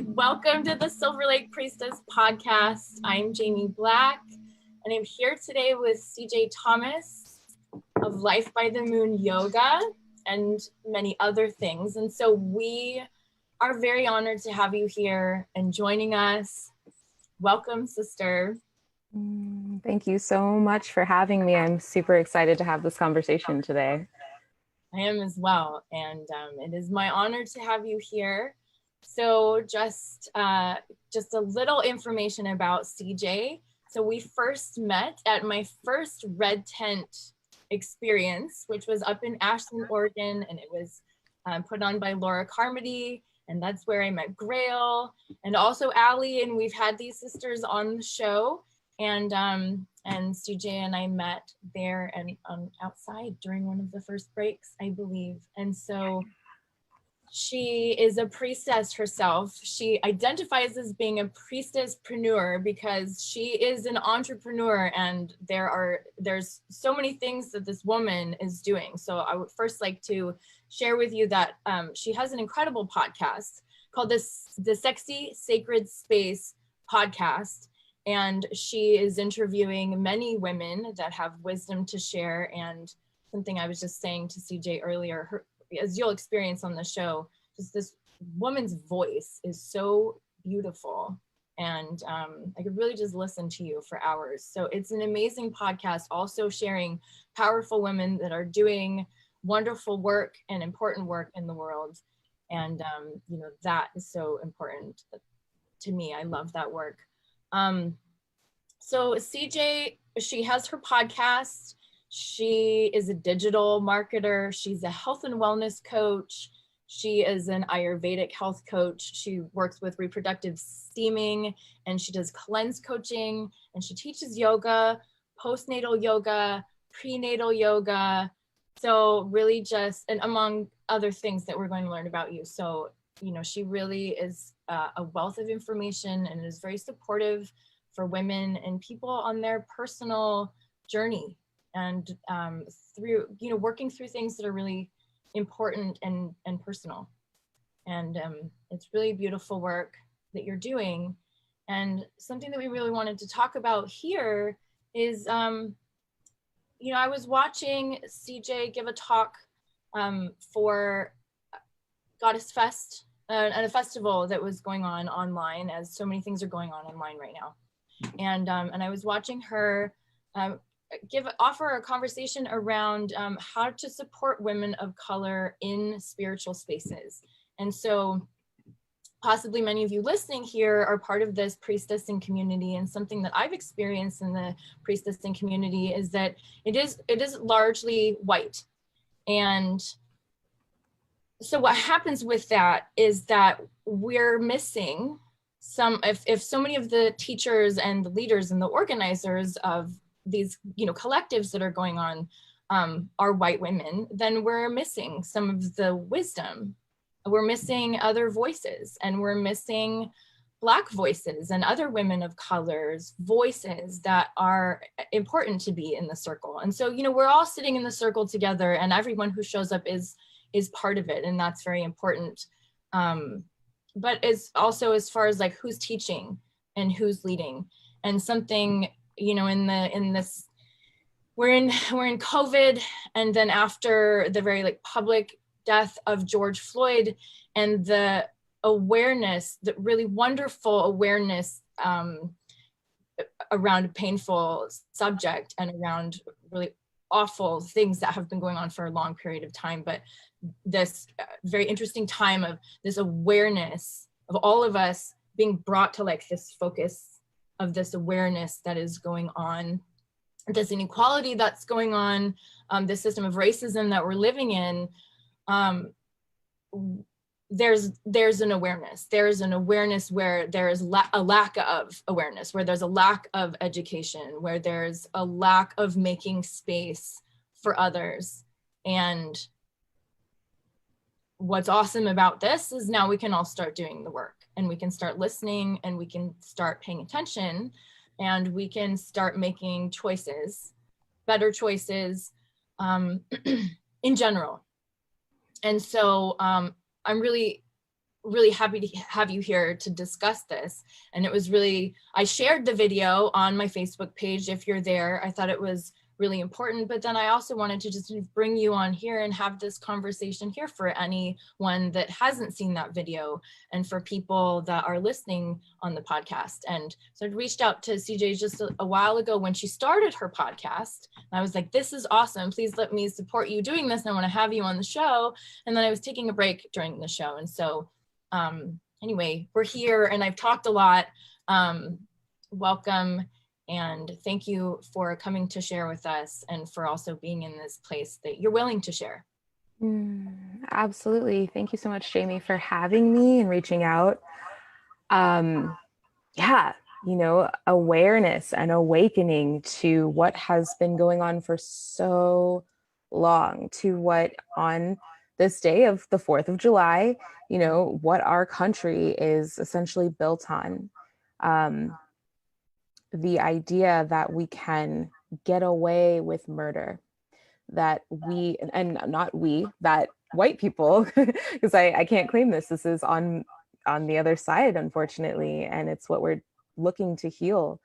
Welcome to the Silverlake Priestess Podcast. I'm Jaime Black, and I'm here today with CJ Thomas of Life by the Moon Yoga and many other things. And so we are very honored to have you here and joining us. Welcome, sister. Thank you so much for having me. I'm super excited to have this conversation today. I am as well, and it is my honor to have you here. So just a little information about CJ. So we first met at my first Red Tent experience, which was up in Ashland, Oregon, and it was put on by Laura Carmody, and that's where I met Grail and also Allie, and we've had these sisters on the show, and CJ and I met there and outside during one of the first breaks, I believe. And so she is a priestess herself. She identifies as being a priestesspreneur because she is an entrepreneur, and there's so many things that this woman is doing. So I would first like to share with you that she has an incredible podcast called the Sexy Sacred Space Podcast. And she is interviewing many women that have wisdom to share. And something I was just saying to CJ earlier, as you'll experience on the show, just this woman's voice is so beautiful. And I could really just listen to you for hours. So it's an amazing podcast, also sharing powerful women that are doing wonderful work and important work in the world. And, that is so important to me. I love that work. So CJ, she has her podcast. She is a digital marketer. She's a health and wellness coach. She is an Ayurvedic health coach. She works with reproductive steaming, and she does cleanse coaching, and she teaches yoga, postnatal yoga, prenatal yoga. So really just, and among other things that we're going to learn about you. So, she really is a wealth of information and is very supportive for women and people on their personal journey, and through working through things that are really important and personal. And it's really beautiful work that you're doing. And something that we really wanted to talk about here is I was watching CJ give a talk for Goddess Fest, at a festival that was going on online, as so many things are going on online right now. And I was watching her offer a conversation around how to support women of color in spiritual spaces. And so possibly many of you listening here are part of this priestessing community, and something that I've experienced in the priestessing community is that it is largely white. And so what happens with that is that we're missing if so many of the teachers and the leaders and the organizers of these collectives that are going on are white women, then we're missing some of the wisdom. We're missing other voices, and we're missing Black voices and other women of color's voices that are important to be in the circle. And so we're all sitting in the circle together, and everyone who shows up is part of it, and that's very important. But it's also as far as like who's teaching and who's leading, and something in this we're in COVID, and then after the very public death of George Floyd, and the awareness, the really wonderful awareness around a painful subject and around really awful things that have been going on for a long period of time, but this very interesting time of this awareness of all of us being brought to this focus of this awareness that is going on, this inequality that's going on, this system of racism that we're living in. There's an awareness. There's an awareness where there is a lack of awareness, where there's a lack of education, where there's a lack of making space for others. And what's awesome about this is now we can all start doing the work, and we can start listening, and we can start paying attention, and we can start making choices, better choices in general. And so I'm really really happy to have you here to discuss this. And it was really, I shared the video on my Facebook page. If you're there, I thought it was really important, but then I also wanted to just bring you on here and have this conversation here for anyone that hasn't seen that video and for people that are listening on the podcast. And so I reached out to CJ just a while ago when she started her podcast. And I was like, this is awesome. Please let me support you doing this. And I want to have you on the show. And then I was taking a break during the show. And so anyway, we're here and I've talked a lot. Welcome. And thank you for coming to share with us and for also being in this place that you're willing to share. Absolutely. Thank you so much, Jaime, for having me and reaching out. Yeah, you know, awareness and awakening to what has been going on for so long, to what on this day of the 4th of July, you know, what our country is essentially built on. The idea that we can get away with murder, that we, and not we, that white people, because I can't claim this is on the other side, unfortunately, and it's what we're looking to heal,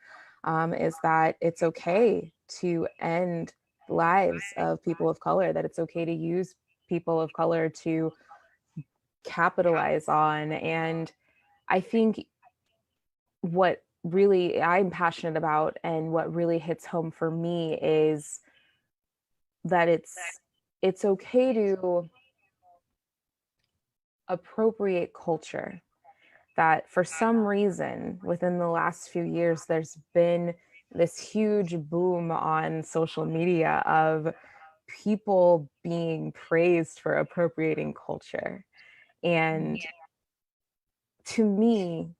is that it's okay to end lives of people of color, that it's okay to use people of color to capitalize on. And I think what really I'm passionate about and what really hits home for me is that it's okay to appropriate culture. That for some reason within the last few years there's been this huge boom on social media of people being praised for appropriating culture. And to me,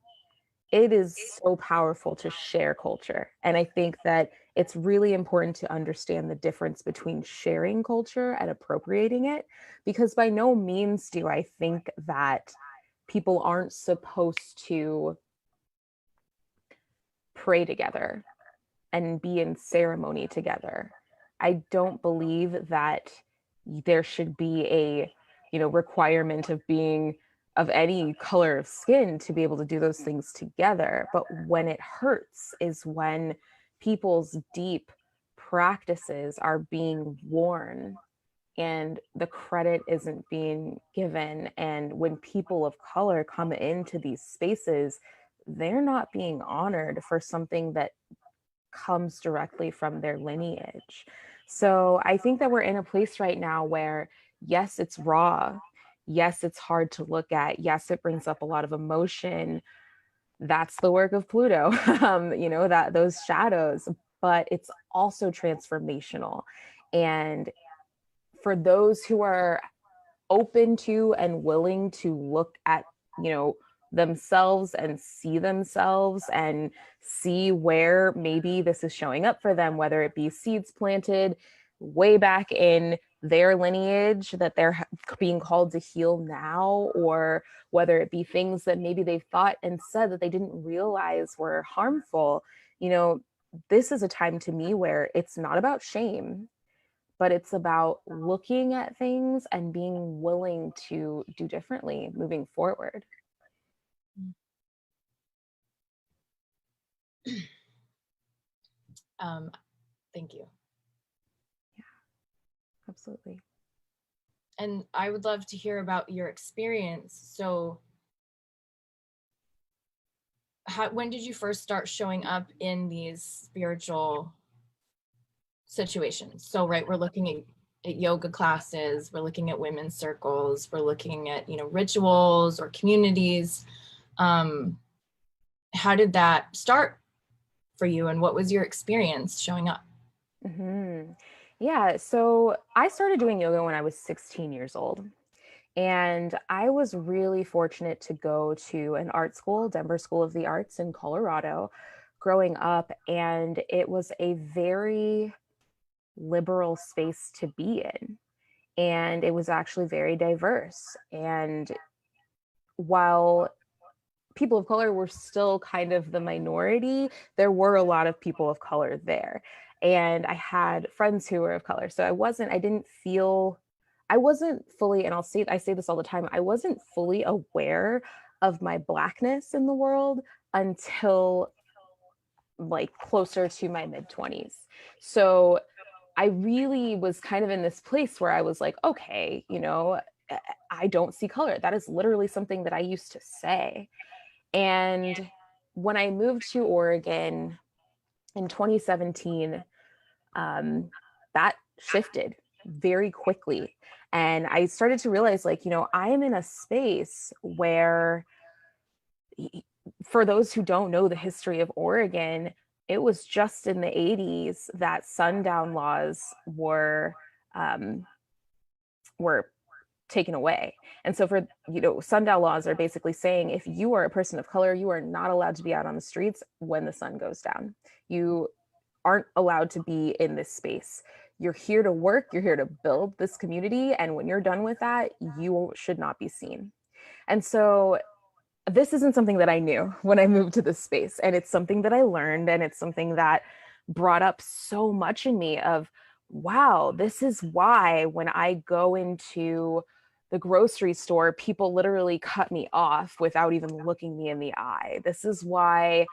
it is so powerful to share culture. And I think that it's really important to understand the difference between sharing culture and appropriating it, because by no means do I think that people aren't supposed to pray together and be in ceremony together. I don't believe that there should be a, you know, requirement of being of any color of skin to be able to do those things together. But when it hurts is when people's deep practices are being worn and the credit isn't being given. And when people of color come into these spaces, they're not being honored for something that comes directly from their lineage. So I think that we're in a place right now where, yes, it's raw. Yes, it's hard to look at. Yes, it brings up a lot of emotion. That's the work of Pluto, you know, that those shadows, but it's also transformational. And for those who are open to and willing to look at, you know, themselves and see where maybe this is showing up for them, whether it be seeds planted way back in their lineage that they're being called to heal now, or whether it be things that maybe they thought and said that they didn't realize were harmful. You know, this is a time to me where it's not about shame, but it's about looking at things and being willing to do differently moving forward. Thank you. Yeah, absolutely. And I would love to hear about your experience. So when did you first start showing up in these spiritual situations? So, right, we're looking at yoga classes, we're looking at women's circles, we're looking at, you know, rituals or communities. How did that start for you, and what was your experience showing up? Yeah, so I started doing yoga when I was 16 years old. And I was really fortunate to go to an art school, Denver School of the Arts in Colorado, growing up. And it was a very liberal space to be in. And it was actually very diverse. And while people of color were still kind of the minority, there were a lot of people of color there. And I had friends who were of color. So I didn't feel I wasn't fully, and I say this all the time, I wasn't fully aware of my Blackness in the world until like closer to my mid 20s. So I really was kind of in this place where I was like, okay, I don't see color. That is literally something that I used to say. And when I moved to Oregon in 2017, that shifted very quickly. And I started to realize, like, I am in a space where, for those who don't know the history of Oregon, it was just in the 80s that sundown laws um, were taken away. And so sundown laws are basically saying if you are a person of color, you are not allowed to be out on the streets when the sun goes down. You aren't allowed to be in this space. You're here to work, you're here to build this community. And when you're done with that, you should not be seen. And so this isn't something that I knew when I moved to this space. And it's something that I learned, and it's something that brought up so much in me of, wow, this is why when I go into the grocery store, people literally cut me off without even looking me in the eye. This is why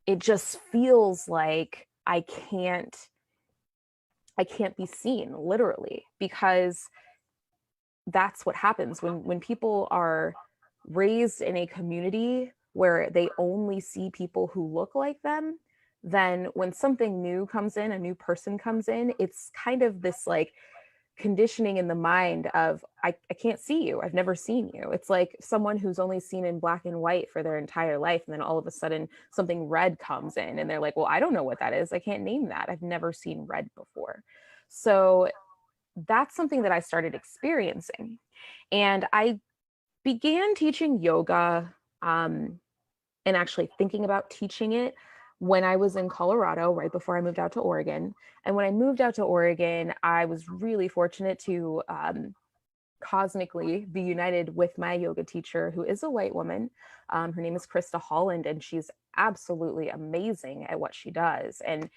it just feels like I can't be seen, literally, because that's what happens when people are raised in a community where they only see people who look like them. Then when something new comes in, a new person comes in, it's kind of this like conditioning in the mind of, I can't see you. I've never seen you. It's like someone who's only seen in black and white for their entire life. And then all of a sudden something red comes in and they're like, well, I don't know what that is. I can't name that. I've never seen red before. So that's something that I started experiencing. And I began teaching yoga, and actually thinking about teaching it when I was in Colorado, right before I moved out to Oregon. And when I moved out to Oregon, I was really fortunate to cosmically be united with my yoga teacher, who is a white woman. Her name is Krista Holland, and she's absolutely amazing at what she does. And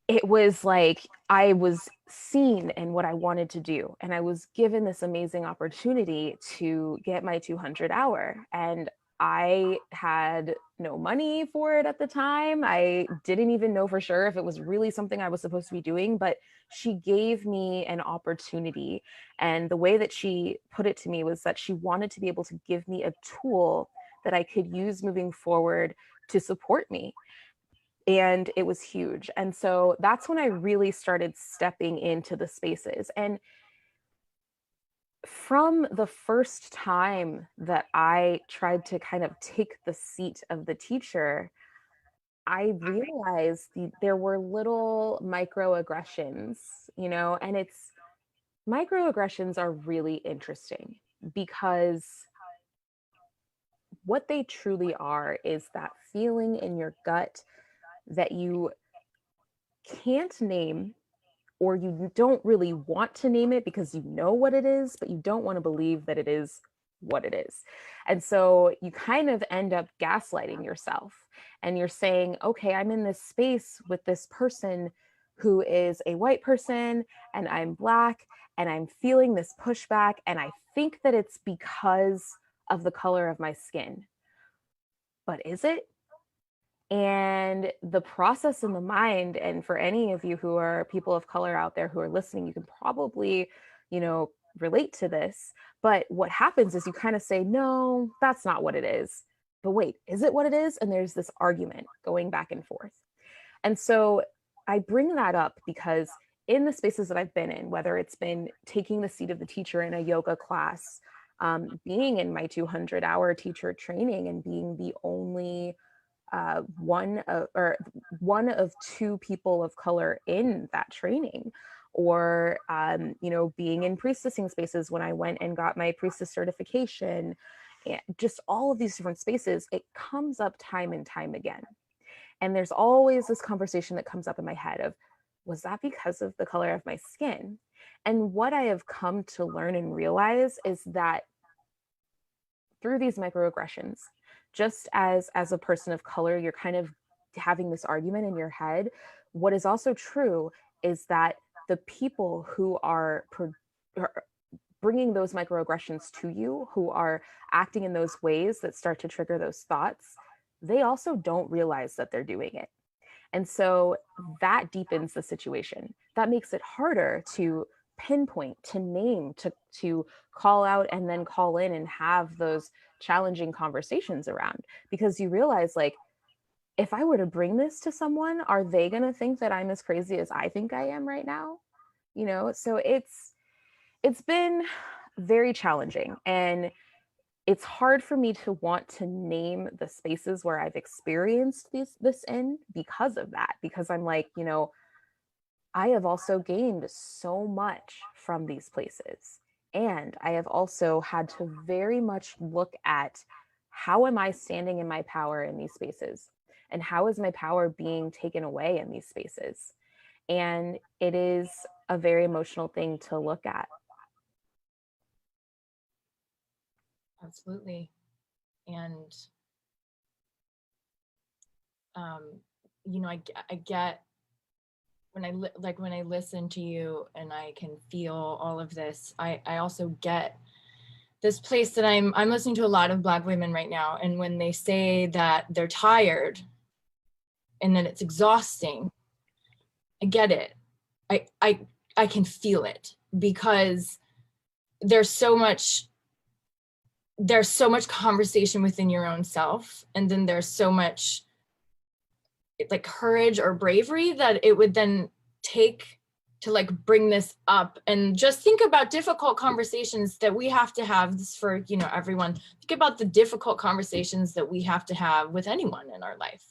it was like I was seen in what I wanted to do. And I was given this amazing opportunity to get my 200 hour. And I had no money for it at the time. I didn't even know for sure if it was really something I was supposed to be doing, but she gave me an opportunity. And the way that she put it to me was that she wanted to be able to give me a tool that I could use moving forward to support me. And it was huge. And so that's when I really started stepping into the spaces. And from the first time that I tried to kind of take the seat of the teacher, I realized there were little microaggressions, and microaggressions are really interesting because what they truly are is that feeling in your gut that you can't name, or you don't really want to name it because you know what it is, but you don't want to believe that it is what it is. And so you kind of end up gaslighting yourself, and you're saying, okay, I'm in this space with this person who is a white person and I'm Black, and I'm feeling this pushback, and I think that it's because of the color of my skin. But is it? And the process in the mind, and for any of you who are people of color out there who are listening, you can probably, relate to this. But what happens is you kind of say, no, that's not what it is. But wait, is it what it is? And there's this argument going back and forth. And so I bring that up because in the spaces that I've been in, whether it's been taking the seat of the teacher in a yoga class, being in my 200-hour teacher training and being the only one of two people of color in that training, or being in priestessing spaces when I went and got my priestess certification, and just all of these different spaces, it comes up time and time again. And there's always this conversation that comes up in my head of, was that because of the color of my skin? And what I have come to learn and realize is that through these microaggressions, just as a person of color, you're kind of having this argument in your head. What is also true is that the people who are bringing those microaggressions to you, who are acting in those ways that start to trigger those thoughts, they also don't realize that they're doing it. And so that deepens the situation. That makes it harder to pinpoint, to name, to call out, and then call in and have those challenging conversations around, because you realize, like, if I were to bring this to someone, are they going to think that I'm as crazy as I think I am right now? So it's been very challenging, and it's hard for me to want to name the spaces where I've experienced this in, because of that, because I'm like, I have also gained so much from these places. And I have also had to very much look at, how am I standing in my power in these spaces? And how is my power being taken away in these spaces? And it is a very emotional thing to look at. Absolutely. And, I get, when I listen to you and I can feel all of this, I also get this place that I'm listening to a lot of Black women right now. And when they say that they're tired and that it's exhausting, I get it. I can feel it, because there's so much conversation within your own self. And then there's so much like courage or bravery that it would then take to like bring this up. And just think about difficult conversations that we have to have. This for, everyone. Think about the difficult conversations that we have to have with anyone in our life.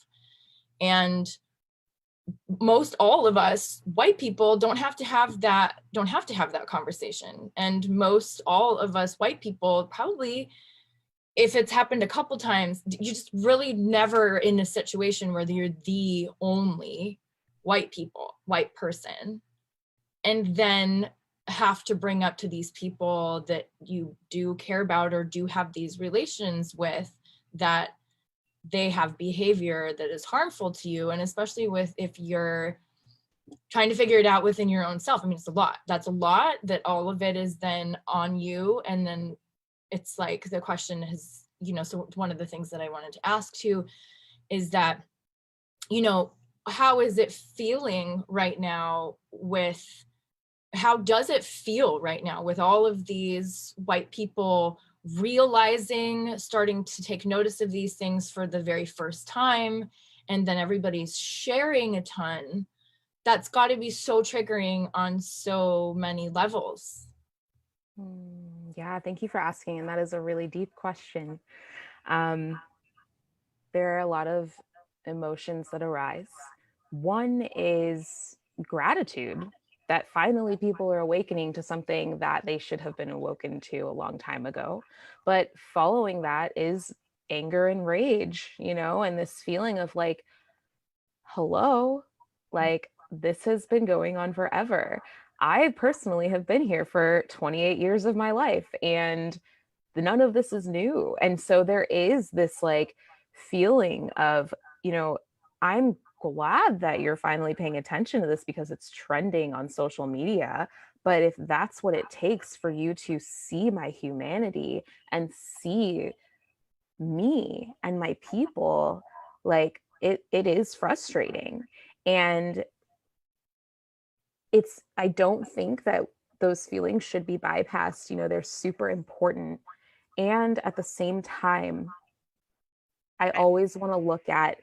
And most all of us white people don't have to have that conversation. And most all of us white people probably, if it's happened a couple times, you just really never in a situation where you're the only white person, and then have to bring up to these people that you do care about or do have these relations with, that they have behavior that is harmful to you. And especially if you're trying to figure it out within your own self. I mean, it's a lot. That's a lot, that all of it is then on you. And then it's like, the question is, so one of the things that I wanted to ask too is that, how is it feeling right now how does it feel right now with all of these white people starting to take notice of these things for the very first time, and then everybody's sharing a ton? That's got to be so triggering on so many levels. Yeah, thank you for asking. And that is a really deep question. There are a lot of emotions that arise. One is gratitude that finally people are awakening to something that they should have been awoken to a long time ago. But following that is anger and rage, and this feeling of like, hello, like, this has been going on forever. I personally have been here for 28 years of my life, and none of this is new. And so there is this like feeling of, I'm glad that you're finally paying attention to this because it's trending on social media. But if that's what it takes for you to see my humanity and see me and my people, like, it is frustrating. And I don't think that those feelings should be bypassed. They're super important. And at the same time, I always want to look at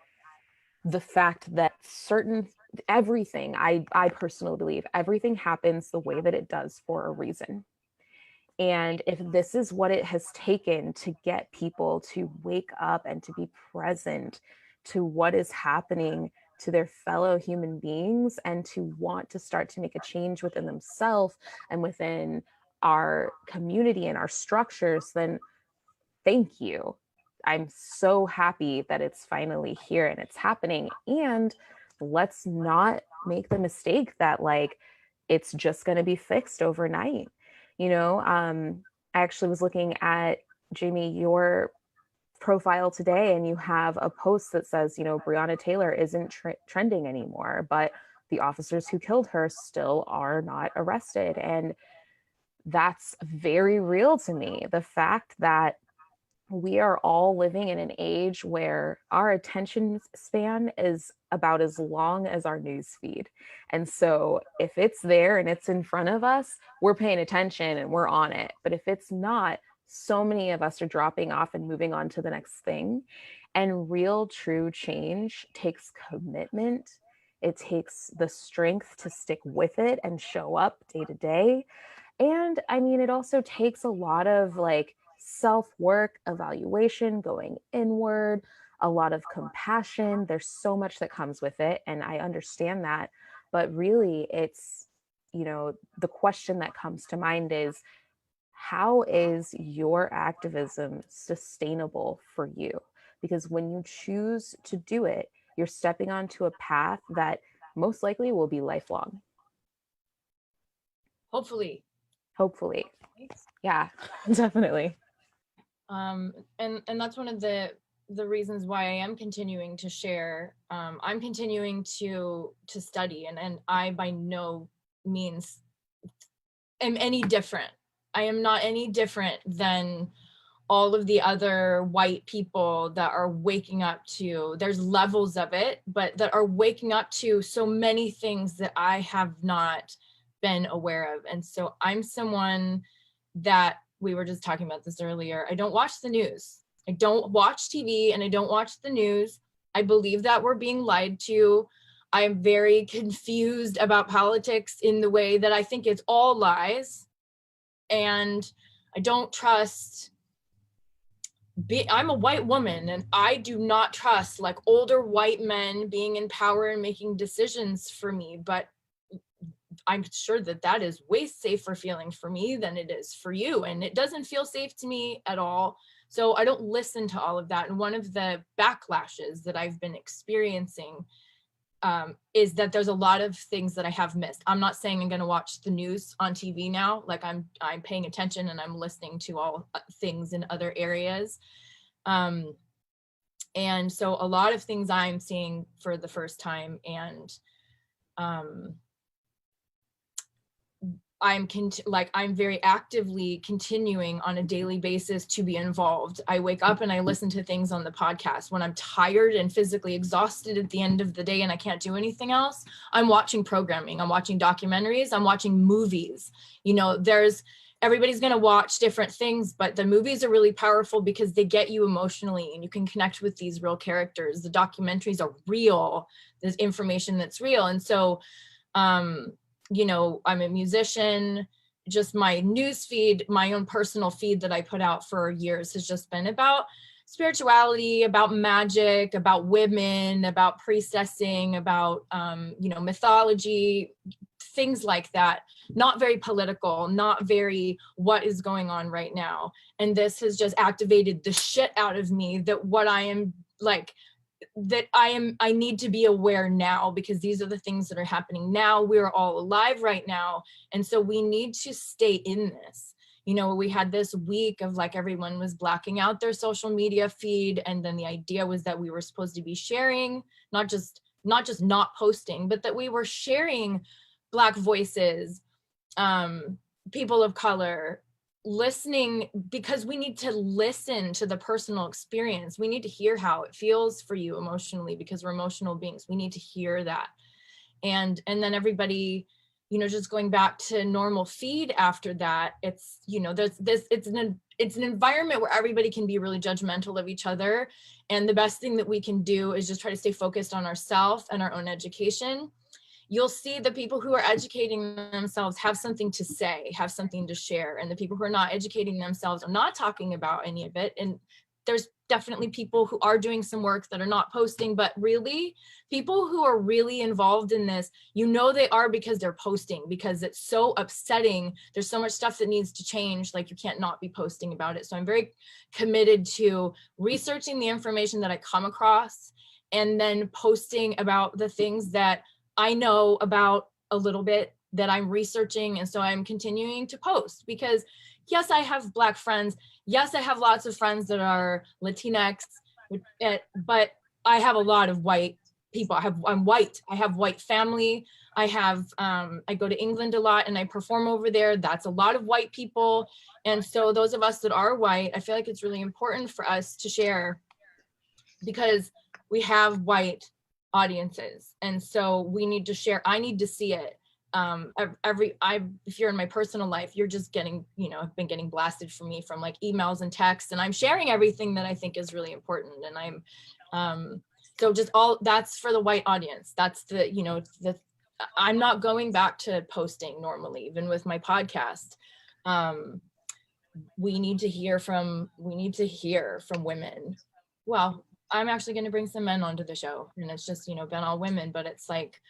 the fact that everything, I personally believe everything happens the way that it does for a reason. And if this is what it has taken to get people to wake up and to be present to what is happening to their fellow human beings, and to want to start to make a change within themselves and within our community and our structures, then thank you. I'm so happy that it's finally here and it's happening. And let's not make the mistake that like it's just going to be fixed overnight. I actually was looking at, Jamie, your profile today, and you have a post that says, Breonna Taylor isn't trending anymore, but the officers who killed her still are not arrested. And that's very real to me. The fact that we are all living in an age where our attention span is about as long as our news feed. And so if it's there and it's in front of us, we're paying attention and we're on it. But if it's not, so many of us are dropping off and moving on to the next thing. And real, true change takes commitment. It takes the strength to stick with it and show up day to day. And I mean, it also takes a lot of like self-work, evaluation, going inward, a lot of compassion. There's so much that comes with it. And I understand that. But really, it's, the question that comes to mind is, how is your activism sustainable for you? Because when you choose to do it, you're stepping onto a path that most likely will be lifelong. Hopefully. Yeah, definitely. And that's one of the reasons why I am continuing to share. I'm continuing to study, and I by no means am any different. I am not any different than all of the other white people that are waking up to, there's levels of it, but that are waking up to so many things that I have not been aware of. And so I'm someone that, we were just talking about this earlier, I don't watch the news. I don't watch TV and I don't watch the news. I believe that we're being lied to. I'm very confused about politics in the way that I think it's all lies. And I don't trust, I'm a white woman and I do not trust like older white men being in power and making decisions for me, but I'm sure that is way safer feeling for me than it is for you. And it doesn't feel safe to me at all. So I don't listen to all of that. And one of the backlashes that I've been experiencing is that there's a lot of things that I have missed. I'm not saying I'm going to watch the news on TV now. Like I'm paying attention and I'm listening to all things in other areas. And so a lot of things I'm seeing for the first time, and I'm very actively continuing on a daily basis to be involved. I wake up and I listen to things on the podcast. When I'm tired and physically exhausted at the end of the day and I can't do anything else, I'm watching programming, I'm watching documentaries, I'm watching movies. Everybody's going to watch different things, but the movies are really powerful because they get you emotionally and you can connect with these real characters. The documentaries are real. There's information that's real. And so, I'm a musician. Just my news feed, my own personal feed that I put out for years has just been about spirituality, about magic, about women, about priestessing, about, mythology, things like that. Not very political, not very what is going on right now. And this has just activated the shit out of me that what I am like, that I need to be aware now, because these are the things that are happening now. We're all alive right now. And so we need to stay in this. We had this week of like everyone was blacking out their social media feed. And then the idea was that we were supposed to be sharing, not just not posting, but that we were sharing Black voices, people of color, listening, because we need to listen to the personal experience. We need to hear how it feels for you emotionally, because we're emotional beings. We need to hear that. And then everybody, just going back to normal feed after that, it's, there's this, it's an environment where everybody can be really judgmental of each other. And the best thing that we can do is just try to stay focused on ourselves and our own education. You'll see the people who are educating themselves have something to say, have something to share. And the people who are not educating themselves are not talking about any of it. And there's definitely people who are doing some work that are not posting, but really people who are really involved in this, they are, because they're posting, because it's so upsetting. There's so much stuff that needs to change. Like you can't not be posting about it. So I'm very committed to researching the information that I come across and then posting about the things that I know about a little bit that I'm researching. And so I'm continuing to post, because yes, I have Black friends. Yes, I have lots of friends that are Latinx, but I have a lot of white people. I'm white. I have white family. I go to England a lot and I perform over there. That's a lot of white people. And so those of us that are white, I feel like it's really important for us to share, because we have white audiences. And so we need to share. I need to see it. If you're in my personal life, you're just getting, I've been getting blasted from me from like emails and texts, and I'm sharing everything that I think is really important. And so just all that's for the white audience. That's I'm not going back to posting normally, even with my podcast. We need to hear from women. Well, I'm actually going to bring some men onto the show, and it's just, been all women, but it's like,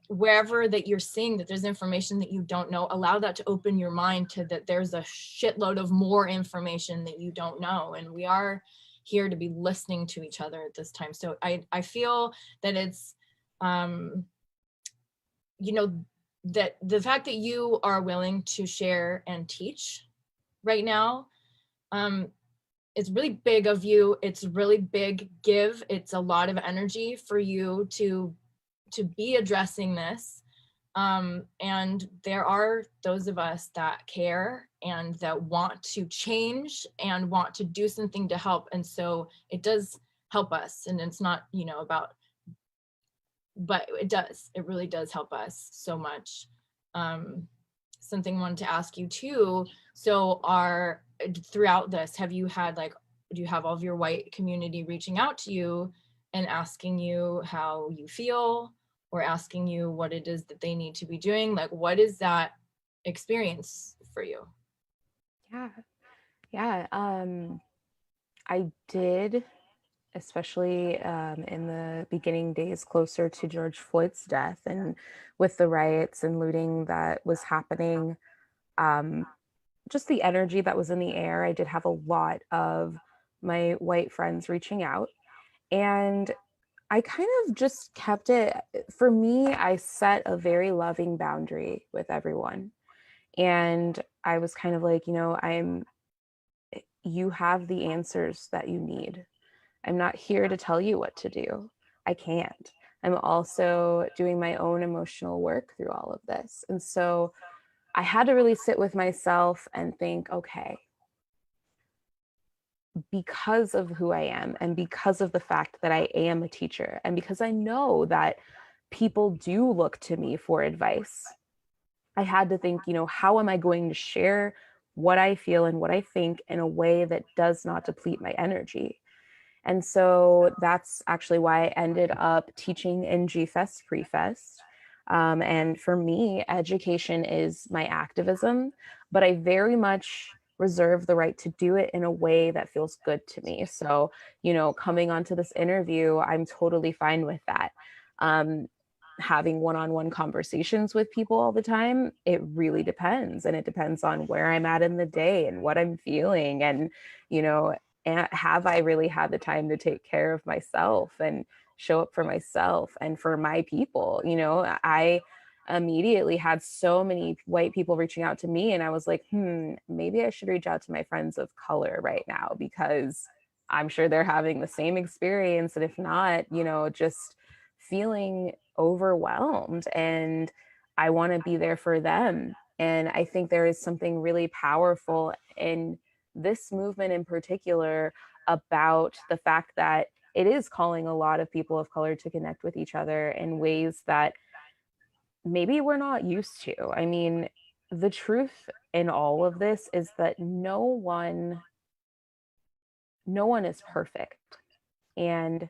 wherever that you're seeing that there's information that you don't know, allow that to open your mind to that there's a shitload of more information that you don't know. And we are here to be listening to each other at this time. So I feel that it's, that the fact that you are willing to share and teach right now, it's really big of you. It's really big give. It's a lot of energy for you to be addressing this. And there are those of us that care and that want to change and want to do something to help. And so it does help us. And it's not, but it really does help us so much. Something I wanted to ask you too. So throughout this, do you have all of your white community reaching out to you and asking you how you feel, or asking you what it is that they need to be doing? Like, what is that experience for you? Yeah. I did, especially in the beginning days closer to George Floyd's death and with the riots and looting that was happening, just the energy that was in the air. I did have a lot of my white friends reaching out, and I kind of just kept it, for me, I set a very loving boundary with everyone. And I was kind of like, you have the answers that you need. I'm not here to tell you what to do. I can't. I'm also doing my own emotional work through all of this. And so I had to really sit with myself and think, okay, because of who I am and because of the fact that I am a teacher and because I know that people do look to me for advice, I had to think, how am I going to share what I feel and what I think in a way that does not deplete my energy? And so that's actually why I ended up teaching in G-Fest Pre-Fest. And for me, education is my activism, but I very much reserve the right to do it in a way that feels good to me. So, coming onto this interview, I'm totally fine with that. Having one-on-one conversations with people all the time, it really depends. And it depends on where I'm at in the day and what I'm feeling. And, and have I really had the time to take care of myself and show up for myself and for my people? I immediately had so many white people reaching out to me, and I was like, maybe I should reach out to my friends of color right now, because I'm sure they're having the same experience. And if not, just feeling overwhelmed, and I want to be there for them. And I think there is something really powerful in this movement in particular about the fact that it is calling a lot of people of color to connect with each other in ways that maybe we're not used to. I mean, the truth in all of this is that no one is perfect. And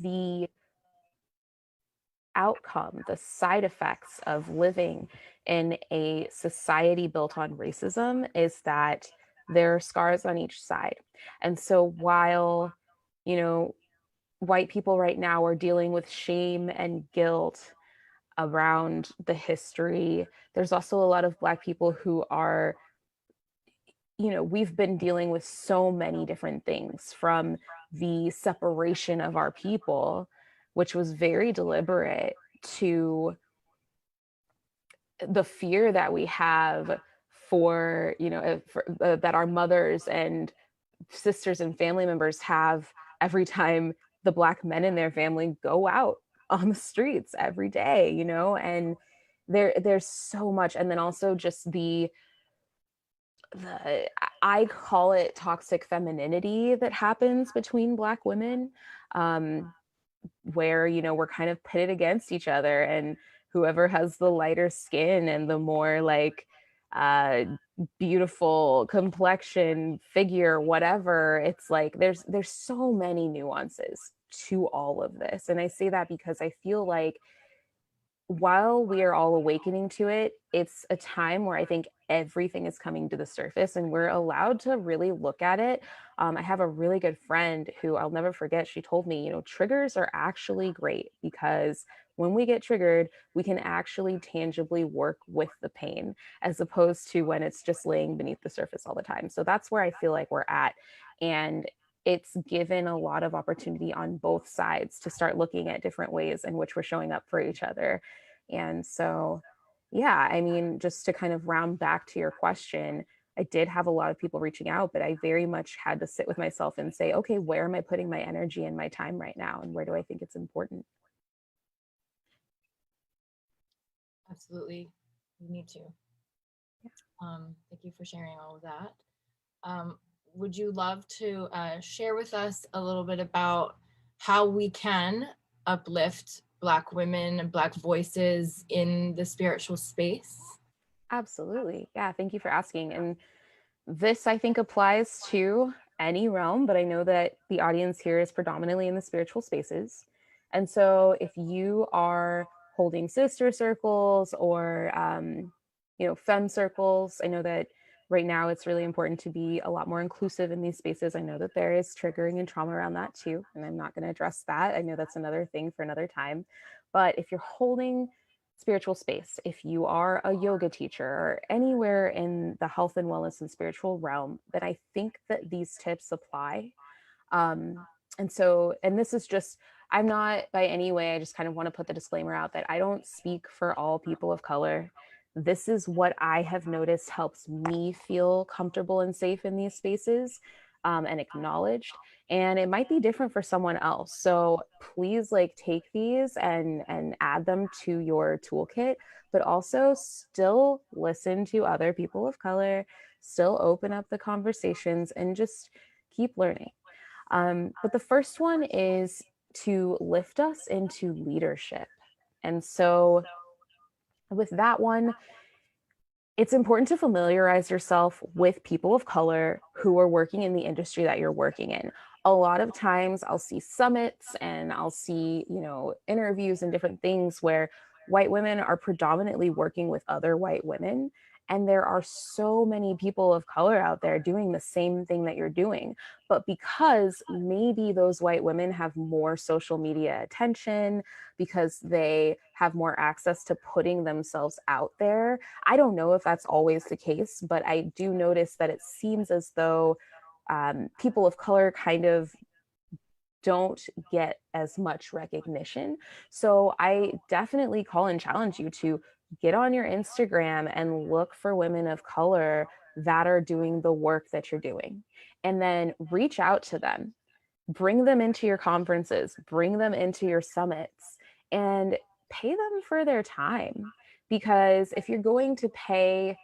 the outcome, the side effects of living in a society built on racism is that there are scars on each side. And so while, white people right now are dealing with shame and guilt around the history, there's also a lot of Black people who are, we've been dealing with so many different things, from the separation of our people, which was very deliberate, to the fear that we have for, that our mothers and sisters and family members have every time the Black men in their family go out on the streets every day, you know, and there's so much. And then also just the I call it toxic femininity that happens between Black women, where, you know, we're kind of pitted against each other, and whoever has the lighter skin and the more like uh beautiful complexion, figure, whatever, it's like there's so many nuances to all of this. And I say that because I feel like while we are all awakening to it, it's a time where I think everything is coming to the surface and we're allowed to really look at it. I have a really good friend who I'll never forget. She told me, you know, triggers are actually great because when we get triggered, we can actually tangibly work with the pain as opposed to when it's just laying beneath the surface all the time. So that's where I feel like we're at. And it's given a lot of opportunity on both sides to start looking at different ways in which we're showing up for each other. And so, yeah, I mean, just to kind of round back to your question, I did have a lot of people reaching out, but I very much had to sit with myself and say, okay, where am I putting my energy and my time right now? And where do I think it's important? Absolutely. You need to. Thank you for sharing all of that. Would you love to share with us a little bit about how we can uplift Black women and Black voices in the spiritual space? Absolutely. Yeah. Thank you for asking. And this, I think, applies to any realm, but I know that the audience here is predominantly in the spiritual spaces. And so if you are holding sister circles or, you know, femme circles, I know that right now it's really important to be a lot more inclusive in these spaces. I know that there is triggering and trauma around that too, and I'm not going to address that. I know that's another thing for another time. But if you're holding spiritual space, if you are a yoga teacher or anywhere in the health and wellness and spiritual realm, then I think that these tips apply. And so, and this is just, I'm not by any way, I just kind of want to put the disclaimer out that I don't speak for all people of color. This is what I have noticed helps me feel comfortable and safe in these spaces, and acknowledged. And it might be different for someone else. So please like take these and add them to your toolkit, but also still listen to other people of color, still open up the conversations and just keep learning. But the first one is to lift us into leadership. And so with that one, it's important to familiarize yourself with people of color who are working in the industry that you're working in. A lot of times I'll see summits and I'll see, you know, interviews and different things where white women are predominantly working with other white women. And there are so many people of color out there doing the same thing that you're doing. But because maybe those white women have more social media attention, because they have more access to putting themselves out there, I don't know if that's always the case, but I do notice that it seems as though people of color kind of don't get as much recognition. So I definitely call and challenge you to get on your Instagram and look for women of color that are doing the work that you're doing, and then reach out to them, bring them into your conferences, bring them into your summits, and pay them for their time. Because if you're going to pay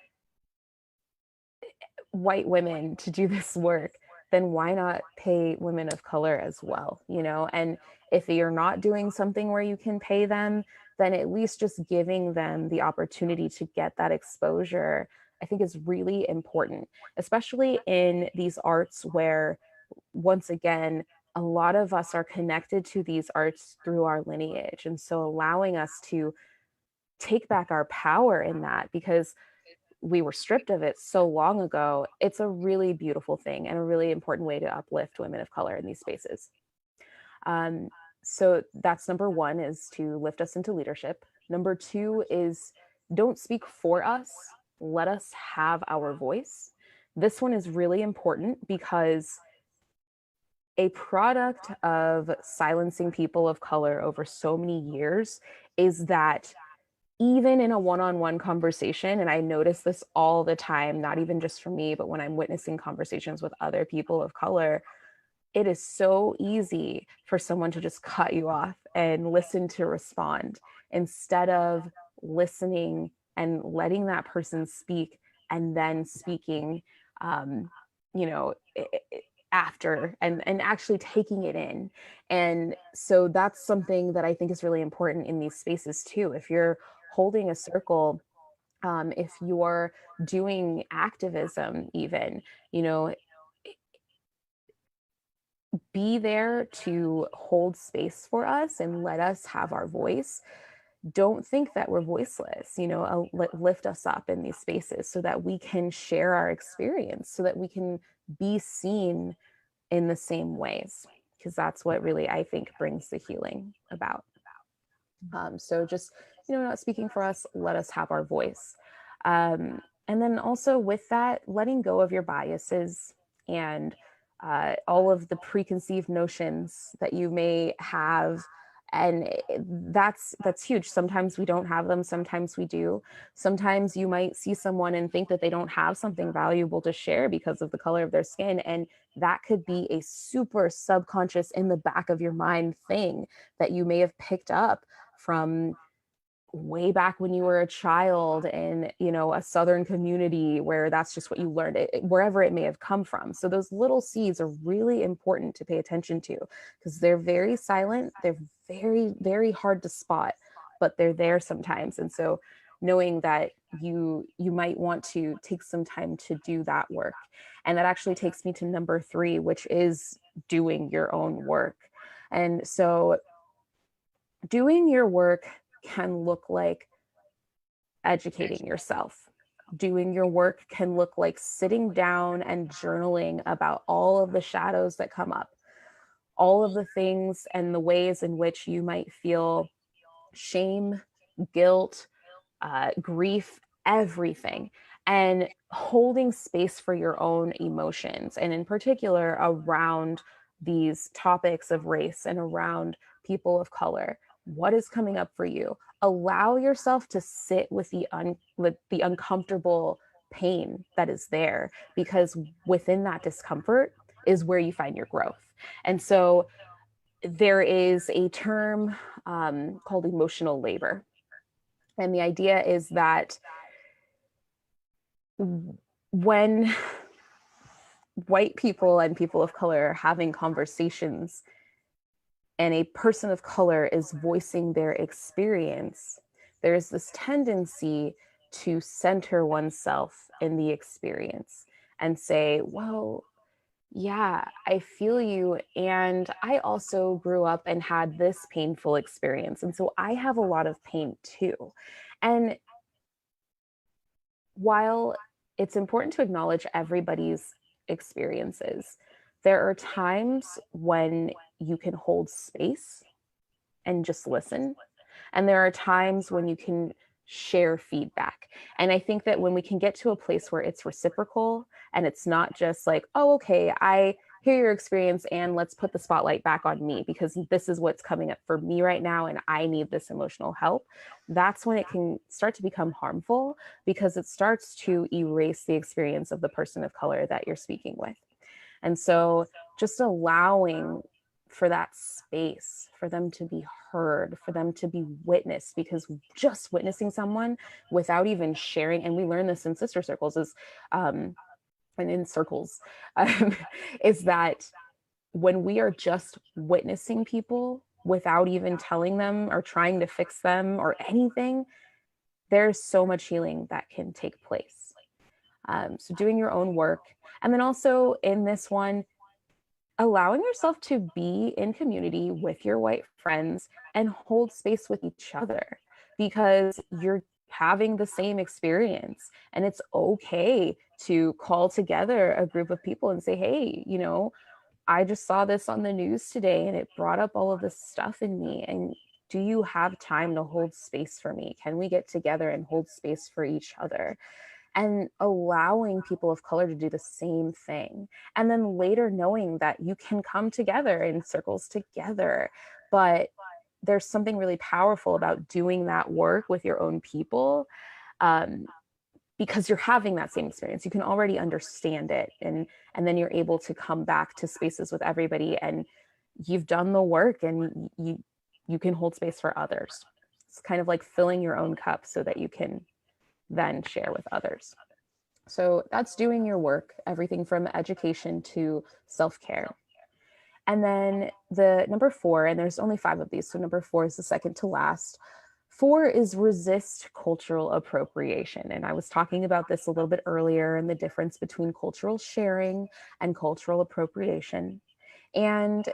white women to do this work, then why not pay women of color as well, you know? And if you're not doing something where you can pay them, then at least just giving them the opportunity to get that exposure, I think is really important, especially in these arts where, once again, a lot of us are connected to these arts through our lineage. And so allowing us to take back our power in that, because we were stripped of it so long ago, it's a really beautiful thing and a really important way to uplift women of color in these spaces. So that's number one, is to lift us into leadership. Number two is don't speak for us, let us have our voice. This one is really important because a product of silencing people of color over so many years is that even in a one-on-one conversation, and I notice this all the time, not even just for me, but when I'm witnessing conversations with other people of color, it is so easy for someone to just cut you off and listen to respond instead of listening and letting that person speak and then speaking, um, you know, after and actually taking it in. And so that's something that I think is really important in these spaces too. If you're holding a circle, if you're doing activism, even, you know, be there to hold space for us and let us have our voice. Don't think that we're voiceless, you know, lift us up in these spaces so that we can share our experience, so that we can be seen in the same ways, because that's what really I think brings the healing about. So just, you know, not speaking for us, let us have our voice. And then also with that, letting go of your biases and all of the preconceived notions that you may have. And that's huge. Sometimes we don't have them, sometimes we do. Sometimes you might see someone and think that they don't have something valuable to share because of the color of their skin, and that could be a super subconscious in the back of your mind thing that you may have picked up from way back when you were a child in, you know, a Southern community where that's just what you learned, wherever it may have come from. So those little seeds are really important to pay attention to, because they're very silent, they're very, very hard to spot, but they're there sometimes. And so knowing that you might want to take some time to do that work. And that actually takes me to number 3, which is doing your own work. And so doing your work can look like educating yourself. Doing your work can look like sitting down and journaling about all of the shadows that come up, all of the things and the ways in which you might feel shame, guilt, grief, everything, and holding space for your own emotions. And in particular, around these topics of race and around people of color. What is coming up for you? Allow yourself to sit with with the uncomfortable pain that is there, because within that discomfort is where you find your growth. And so there is a term called emotional labor. And the idea is that when white people and people of color are having conversations and a person of color is voicing their experience, there's this tendency to center oneself in the experience and say, well, yeah, I feel you. And I also grew up and had this painful experience. And so I have a lot of pain too. And while it's important to acknowledge everybody's experiences, there are times when you can hold space and just listen. And there are times when you can share feedback. And I think that when we can get to a place where it's reciprocal and it's not just like, oh, okay, I hear your experience and let's put the spotlight back on me because this is what's coming up for me right now and I need this emotional help, that's when it can start to become harmful, because it starts to erase the experience of the person of color that you're speaking with. And so just allowing for that space, for them to be heard, for them to be witnessed, because just witnessing someone without even sharing, and we learn this in sister circles, is and in circles, is that when we are just witnessing people without even telling them or trying to fix them or anything, there's so much healing that can take place. So doing your own work. And then also in this one, allowing yourself to be in community with your white friends and hold space with each other, because you're having the same experience. And it's okay to call together a group of people and say, hey, you know, I just saw this on the news today and it brought up all of this stuff in me. And do you have time to hold space for me? Can we get together and hold space for each other? And allowing people of color to do the same thing. And then later knowing that you can come together in circles together. But there's something really powerful about doing that work with your own people, because you're having that same experience. You can already understand it. And then you're able to come back to spaces with everybody, and you've done the work, and you can hold space for others. It's kind of like filling your own cup so that you can then share with others. So that's doing your work, everything from education to self-care. And then the number 4, and there's only 5 of these, so number 4 is the second to last. 4 is resist cultural appropriation. And I was talking about this a little bit earlier, and the difference between cultural sharing and cultural appropriation. And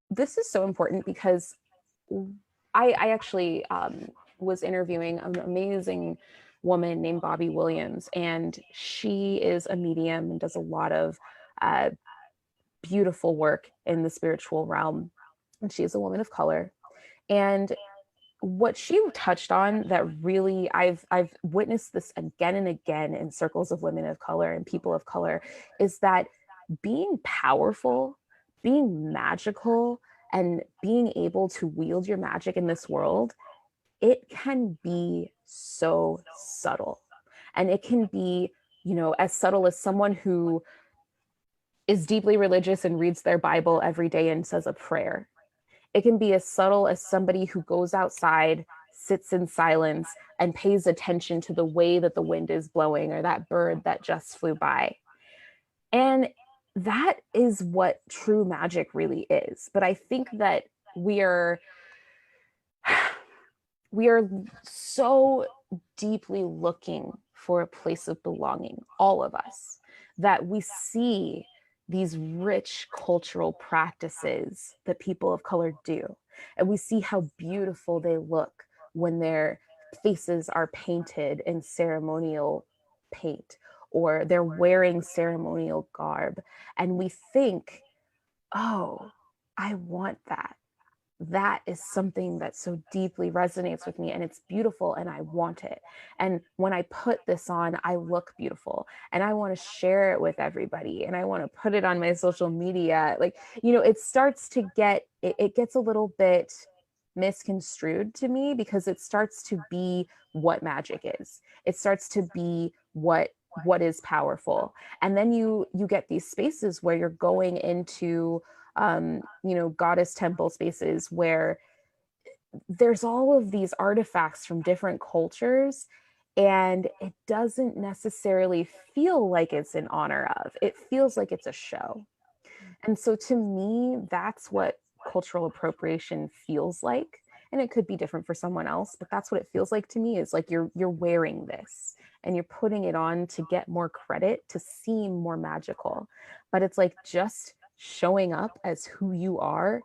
this is so important because I actually was interviewing an amazing woman named Bobby Williams, and she is a medium and does a lot of beautiful work in the spiritual realm. And she is a woman of color. And what she touched on that really, I've witnessed this again and again in circles of women of color and people of color, is that being powerful, being magical, and being able to wield your magic in this world, it can be so subtle. And it can be, as subtle as someone who is deeply religious and reads their Bible every day and says a prayer. It can be as subtle as somebody who goes outside, sits in silence, and pays attention to the way that the wind is blowing, or that bird that just flew by. And that is what true magic really is. But I think that we are so deeply looking for a place of belonging, all of us, that we see these rich cultural practices that people of color do. And we see how beautiful they look when their faces are painted in ceremonial paint, or they're wearing ceremonial garb. And we think, oh, I want that. That is something that so deeply resonates with me, and it's beautiful, and I want it. And when I put this on, I look beautiful, and I want to share it with everybody, and I want to put it on my social media. Like, it starts to get, it gets a little bit misconstrued to me, because it starts to be what magic is. It starts to be what is powerful. And then you get these spaces where you're going into goddess temple spaces where there's all of these artifacts from different cultures, and it doesn't necessarily feel like it's in honor of. It feels like it's a show. And so to me, that's what cultural appropriation feels like. And it could be different for someone else, but that's what it feels like to me. Is like you're wearing this and you're putting it on to get more credit, to seem more magical. But it's like, just showing up as who you are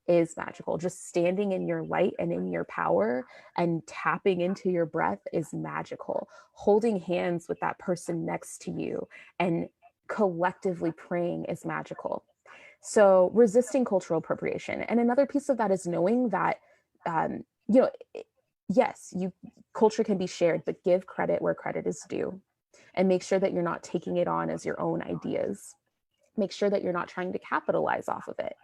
is magical. Just standing in your light and in your power and tapping into your breath is magical. Holding hands with that person next to you and collectively praying is magical. So resisting cultural appropriation. And another piece of that is knowing that, yes, culture can be shared, but give credit where credit is due, and make sure that you're not taking it on as your own ideas. Make sure that you're not trying to capitalize off of it,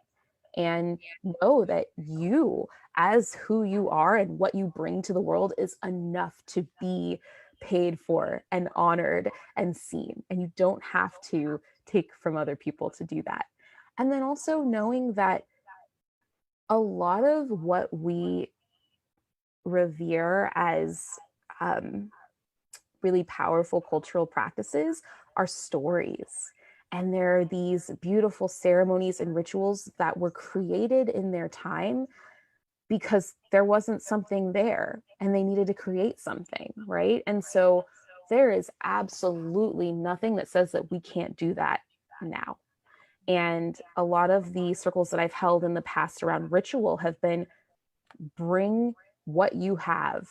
and know that you, as who you are and what you bring to the world, is enough to be paid for and honored and seen. And you don't have to take from other people to do that. And then also knowing that a lot of what we revere as really powerful cultural practices are stories. And there are these beautiful ceremonies and rituals that were created in their time because there wasn't something there and they needed to create something, right? And so there is absolutely nothing that says that we can't do that now. And a lot of the circles that I've held in the past around ritual have been, bring what you have,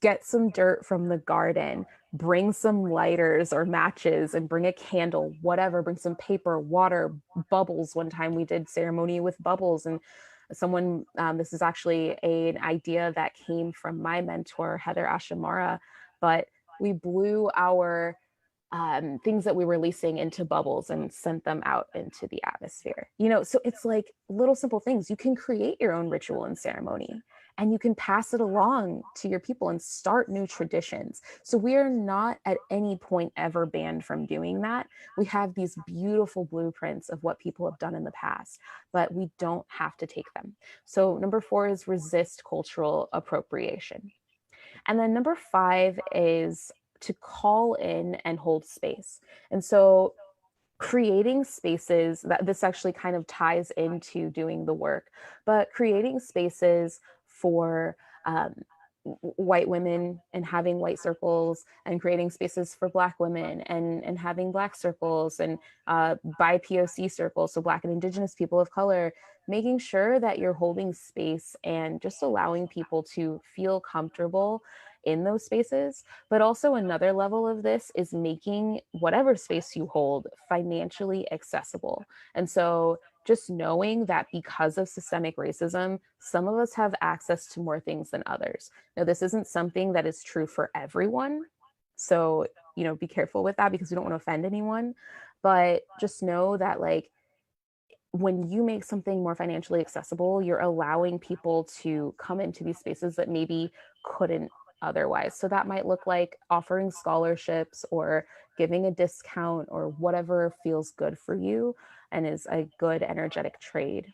get some dirt from the garden, bring some lighters or matches and bring a candle, whatever, bring some paper, water, bubbles. One time we did ceremony with bubbles, and someone, this is actually an idea that came from my mentor, Heather Ashamara, but we blew our things that we were releasing into bubbles and sent them out into the atmosphere. So it's like little simple things. You can create your own ritual and ceremony, and you can pass it along to your people and start new traditions. So we are not at any point ever banned from doing that. We have these beautiful blueprints of what people have done in the past, but we don't have to take them. So number 4 is resist cultural appropriation. And then number 5 is to call in and hold space. And so creating spaces that this actually kind of ties into doing the work, but creating spaces for white women and having white circles, and creating spaces for Black women and having Black circles, and by POC circles, so Black and Indigenous people of color, making sure that you're holding space and just allowing people to feel comfortable in those spaces. But also another level of this is making whatever space you hold financially accessible. And so just knowing that because of systemic racism, some of us have access to more things than others. Now, this isn't something that is true for everyone. So, be careful with that, because we don't want to offend anyone. But just know that, like, when you make something more financially accessible, you're allowing people to come into these spaces that maybe couldn't otherwise. So that might look like offering scholarships or giving a discount or whatever feels good for you and is a good energetic trade.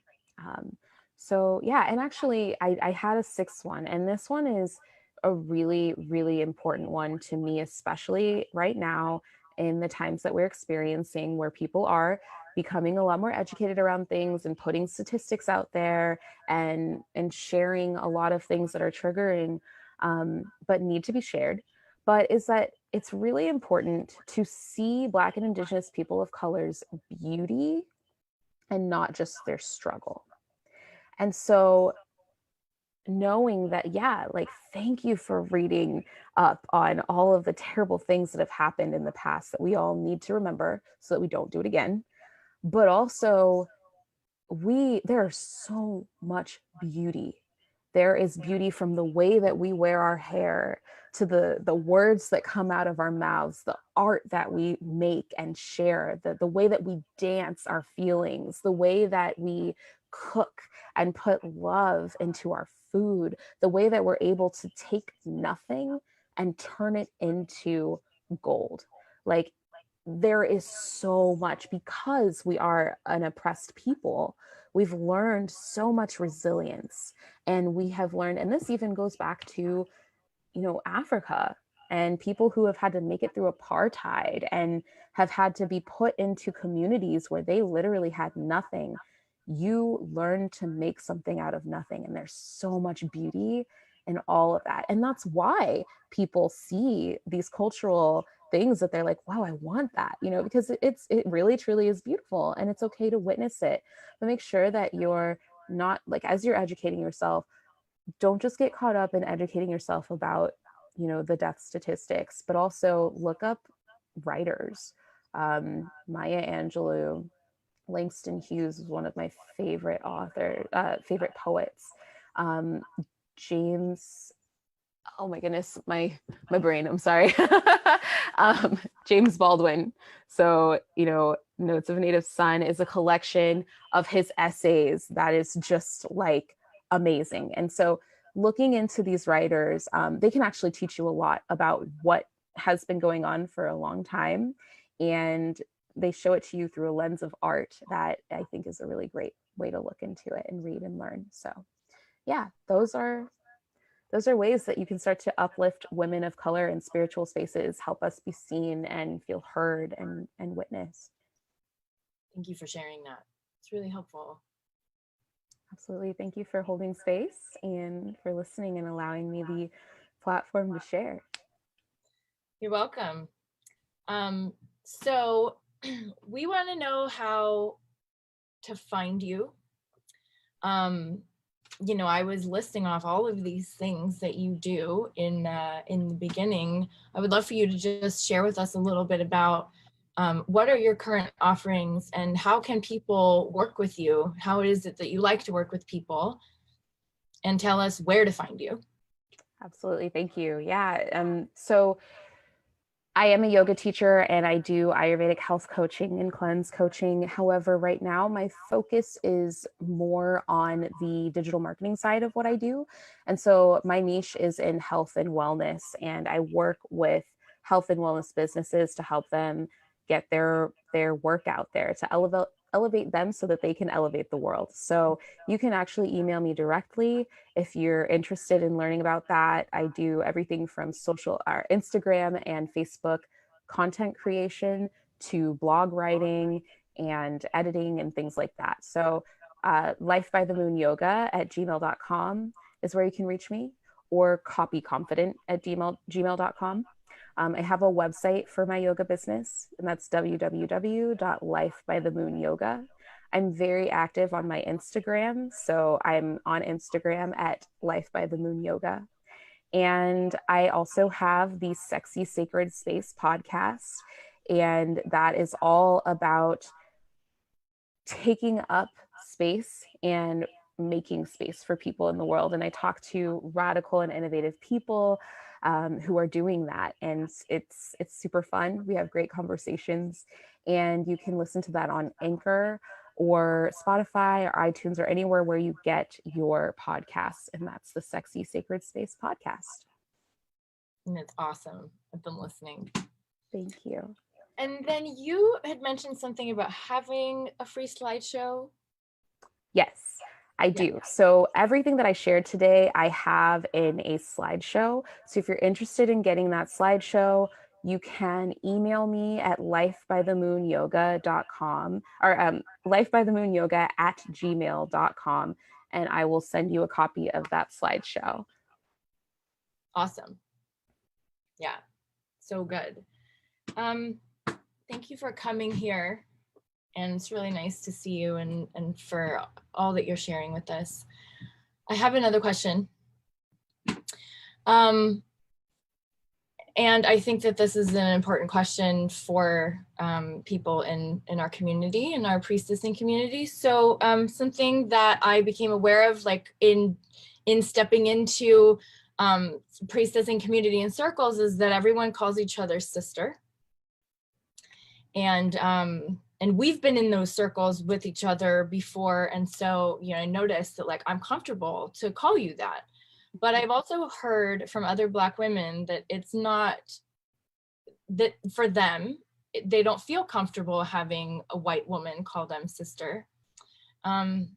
So yeah, and actually I had a 6th one, and this one is a really, really important one to me, especially right now in the times that we're experiencing, where people are becoming a lot more educated around things and putting statistics out there and sharing a lot of things that are triggering, but need to be shared. But is that it's really important to see Black and Indigenous people of color's beauty and not just their struggle. And so knowing that, yeah, like, thank you for reading up on all of the terrible things that have happened in the past that we all need to remember so that we don't do it again. But also, there's so much beauty. There is beauty from the way that we wear our hair to the words that come out of our mouths, the art that we make and share, the way that we dance our feelings, the way that we cook and put love into our food, the way that we're able to take nothing and turn it into gold. Like, there is so much, because we are an oppressed people. We've learned so much resilience, and we have learned, and this even goes back to, Africa and people who have had to make it through apartheid and have had to be put into communities where they literally had nothing. You learn to make something out of nothing, and there's so much beauty in all of that. And that's why people see these cultural things that they're like, wow, I want that, because it really truly is beautiful, and it's okay to witness it. But make sure that you're not, like, as you're educating yourself, don't just get caught up in educating yourself about, the death statistics, but also look up writers. Maya Angelou, Langston Hughes is one of my favorite favorite poets. James, oh my goodness, my brain, I'm sorry. James Baldwin. So, Notes of a Native Son is a collection of his essays that is just, like, amazing. And so looking into these writers, they can actually teach you a lot about what has been going on for a long time. And they show it to you through a lens of art that I think is a really great way to look into it and read and learn. So yeah, those are ways that you can start to uplift women of color in spiritual spaces, help us be seen and feel heard and witnessed. Thank you for sharing that. It's really helpful. Absolutely. Thank you for holding space and for listening and allowing me the platform to share. You're welcome. So we want to know how to find you. I was listing off all of these things that you do in the beginning. I would love for you to just share with us a little bit about what are your current offerings and how can people work with you? How is it that you like to work with people? And tell us where to find you. Absolutely. Thank you. Yeah. So I am a yoga teacher and I do Ayurvedic health coaching and cleanse coaching. However, right now my focus is more on the digital marketing side of what I do. And so my niche is in health and wellness, and I work with health and wellness businesses to help them get their work out there, to elevate them so that they can elevate the world. So you can actually email me directly if you're interested in learning about that. I do everything from social or Instagram and Facebook content creation to blog writing and editing and things like that. So lifebythemoonyoga@gmail.com is where you can reach me, or copyconfident@gmail.com. I have a website for my yoga business, and that's www.lifebythemoonyoga. I'm very active on my Instagram. So I'm on Instagram at Life by the Moon Yoga. And I also have the Sexy Sacred Space podcast. And that is all about taking up space and making space for people in the world. And I talk to radical and innovative people who are doing that, and it's super fun. We have great conversations, and you can listen to that on Anchor or Spotify or iTunes or anywhere where you get your podcasts. And that's the Sexy Sacred Space podcast. And it's awesome. I've been listening. Thank you. And then you had mentioned something about having a free slideshow. Yes, I do. So everything that I shared today, I have in a slideshow. So if you're interested in getting that slideshow, you can email me at lifebythemoonyoga.com or lifebythemoonyoga@gmail.com, and I will send you a copy of that slideshow. Awesome. Yeah, so good. Thank you for coming here. And it's really nice to see you and for all that you're sharing with us. I have another question. And I think that this is an important question for people in our community, in our priestessing community. So something that I became aware of, like in stepping into priestessing community and circles, is that everyone calls each other sister. And we've been in those circles with each other before. And so, I noticed that, like, I'm comfortable to call you that. But I've also heard from other Black women that it's not, that for them, they don't feel comfortable having a white woman call them sister. And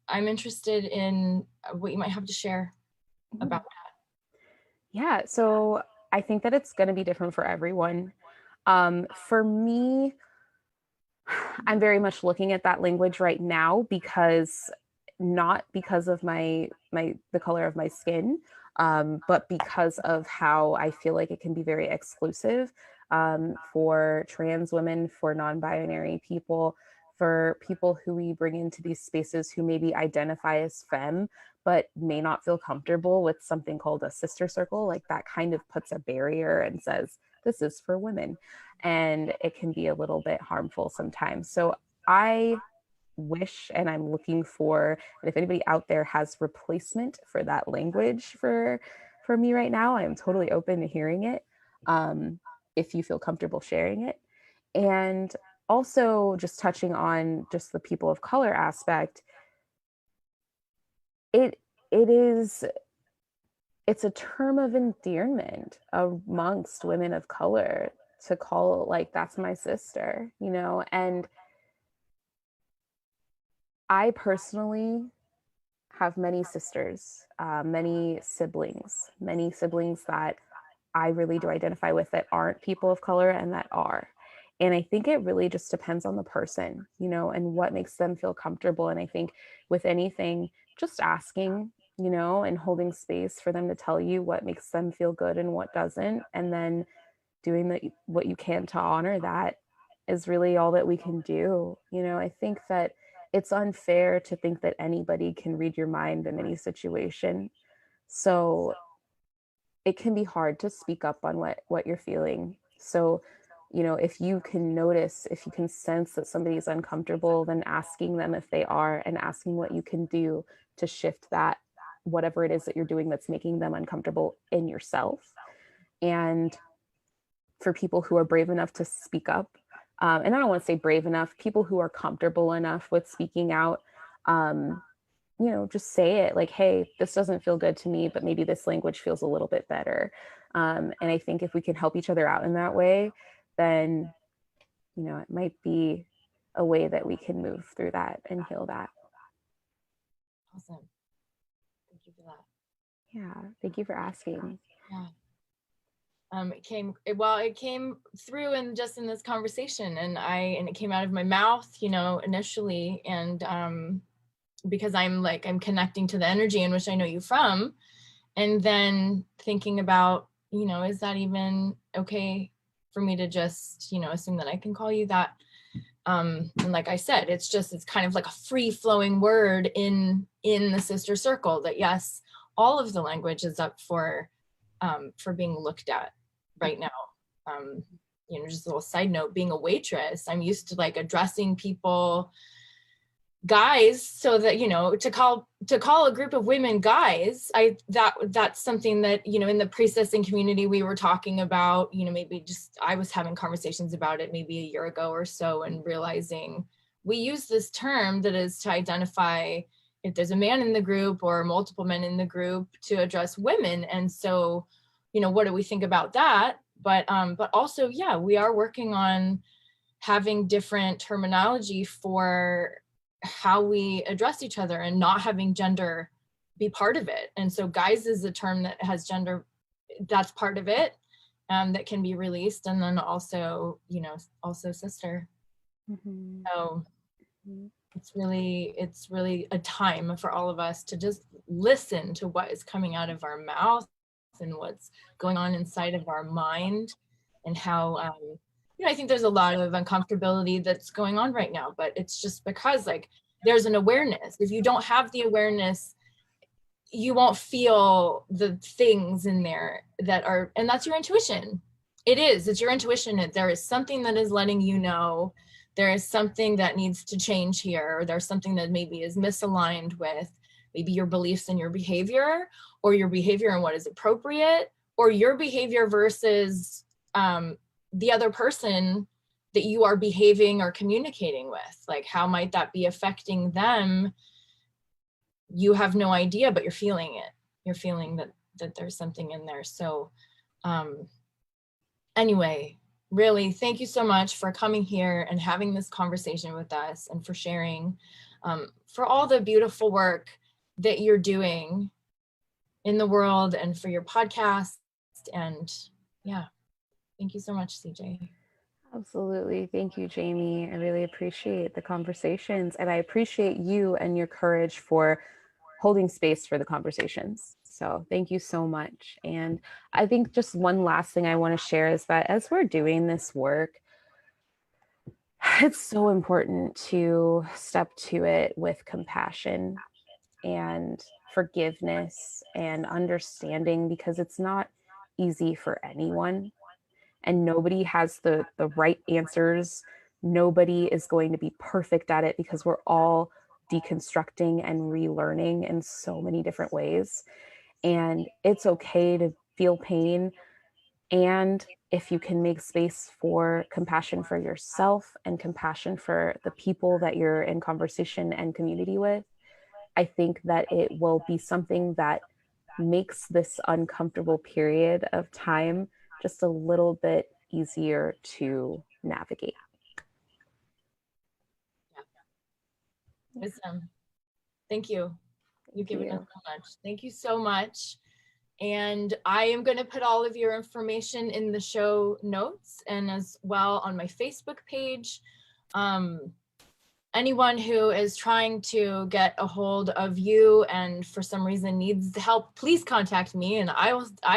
I'm interested in what you might have to share about that. Yeah, so I think that it's going to be different for everyone. For me, I'm very much looking at that language right now, because not because of the color of my skin, but because of how I feel like it can be very exclusive for trans women, for non-binary people, for people who we bring into these spaces who maybe identify as femme, but may not feel comfortable with something called a sister circle. Like, that kind of puts a barrier and says, this is for women. And it can be a little bit harmful sometimes. So I wish, and I'm looking for, and if anybody out there has replacement for that language for me right now, I am totally open to hearing it, if you feel comfortable sharing it. And also, just touching on just the people of color aspect, it's a term of endearment amongst women of color to call, like, that's my sister, and I personally have many sisters, many siblings that I really do identify with that aren't people of color and that are. And I think it really just depends on the person, and what makes them feel comfortable. And I think with anything, just asking, and holding space for them to tell you what makes them feel good and what doesn't, and then doing what you can to honor that is really all that we can do. I think that it's unfair to think that anybody can read your mind in any situation. So it can be hard to speak up on what you're feeling. So, if you can notice, if you can sense that somebody is uncomfortable, then asking them if they are, and asking what you can do to shift that, whatever it is that you're doing that's making them uncomfortable in yourself. And for people who are brave enough to speak up. And I don't want to say brave enough, people who are comfortable enough with speaking out, just say it like, hey, this doesn't feel good to me, but maybe this language feels a little bit better. And I think if we can help each other out in that way, then, it might be a way that we can move through that and heal that. Awesome. Thank you for that. Yeah. Thank you for asking. Yeah. It came through in this conversation, and it came out of my mouth, initially. And, because I'm connecting to the energy in which I know you from, and then thinking about, is that even okay for me to just, assume that I can call you that? And like I said, it's kind of like a free flowing word in the sister circle, that yes, all of the language is up for being looked at right now. Just a little side note, being a waitress, I'm used to addressing people guys, so that to call a group of women guys, that's something that in the priestessing community we were talking about. Maybe just I was having conversations about it maybe a year ago or so, and realizing we use this term that is to identify if there's a man in the group or multiple men in the group to address women. And so what do we think about that? But also, yeah, we are working on having different terminology for how we address each other, and not having gender be part of it. And so guys is a term that has gender, that's part of it, that can be released. And then also, also sister. Mm-hmm. So it's really a time for all of us to just listen to what is coming out of our mouth and what's going on inside of our mind, and how I think there's a lot of uncomfortability that's going on right now, but it's just because there's an awareness. If you don't have the awareness, you won't feel the things in there that are, and that's your intuition. It's your intuition. There is something that is letting you know there is something that needs to change here, or there's something that maybe is misaligned with maybe your beliefs and your behavior, or your behavior and what is appropriate, or your behavior versus the other person that you are behaving or communicating with. How might that be affecting them? You have no idea, but you're feeling it. You're feeling that there's something in there. So anyway, really, thank you so much for coming here and having this conversation with us, and for sharing, for all the beautiful work that you're doing in the world, and for your podcast. And yeah, thank you so much, CJ. Absolutely. Thank you, Jamie. I really appreciate the conversations, and I appreciate you and your courage for holding space for the conversations. So thank you so much. And I think just one last thing I want to share is that as we're doing this work, it's so important to step to it with compassion and forgiveness and understanding, because it's not easy for anyone, and nobody has the right answers. Nobody is going to be perfect at it, because we're all deconstructing and relearning in so many different ways. And it's okay to feel pain. And if you can make space for compassion for yourself and compassion for the people that you're in conversation and community with, I think that it will be something that makes this uncomfortable period of time just a little bit easier to navigate. Yeah. Wisdom. Thank you. You've given us so much. Thank you so much. And I am going to put all of your information in the show notes, and as well on my Facebook page. Anyone who is trying to get a hold of you and for some reason needs help, please contact me, and I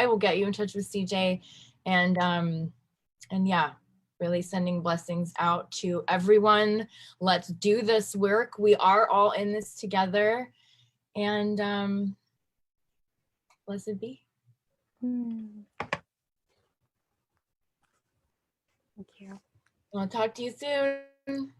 will get you in touch with CJ. And yeah, really sending blessings out to everyone. Let's do this work. We are all in this together. And blessed be. Thank you. I'll talk to you soon.